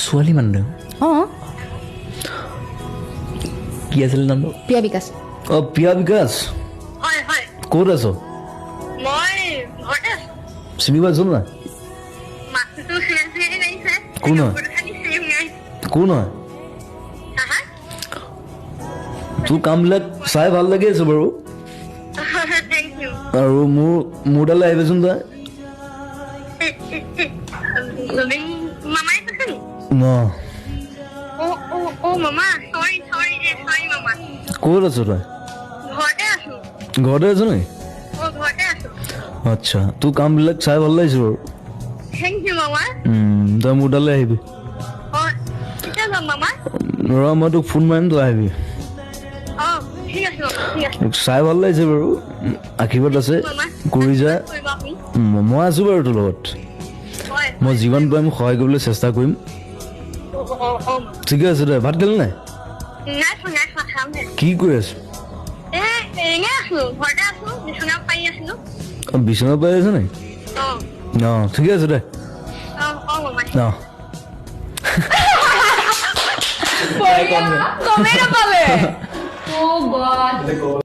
ছোৱালী মানুহ অঁ কি আছিল নামটো প্ৰিয়া বিকাশ অঁ প্ৰিয়া বিকাশ হয় হয় ক'ত আছ মই ঘৰতে আছো চিনি পাইছ নাই মাছটো চিৰিয়াছলি লাগিছে কোন হয়? খালি চেম নাই কোন হয় হা তোৰ কামবিলাক চাই ভাল লাগি আছে বাৰু থেংক ইউ আৰু মোৰ তালৈ আহিবিচোন তই জুবিন মামাই কৈছে নি ন অ' মামা চৰি মামা ক'ত আছ তই ঘৰতে আছো ঘৰতে আছ নেকি ঘৰতে আছো আচ্ছা তোৰ কামবিলাক চাই ভাল লাগিছে বাৰু থেংক ইউ মামা তই মোৰ তালৈ আহিবি কেতিয়া যাম মামা ৰ মই তোক ফোন মাৰিম তই আহিবি ঠিক আছে মামা ঠিক আছে চাই ভাল লাগিছে বাৰু আশীৰ্বাদ আছে মামা কৰি যা কৰিব আপুনি মই আছোঁ বাৰু তোৰ লগত হয় মই যিমান পাৰিম সহায় কৰিবলৈ চেষ্টা কৰিম ঠিকে আছে দে ভাত খালি নাই নাই খোৱা খামহে কি কৰি আছ এনেই আছো ঘৰতে আছো বিচনা পাৰি আছিলো বিচনা পাই আছে নাই অঁ ঠিকে আছে দে মামা অঁ গমেই নাপালে অ' গড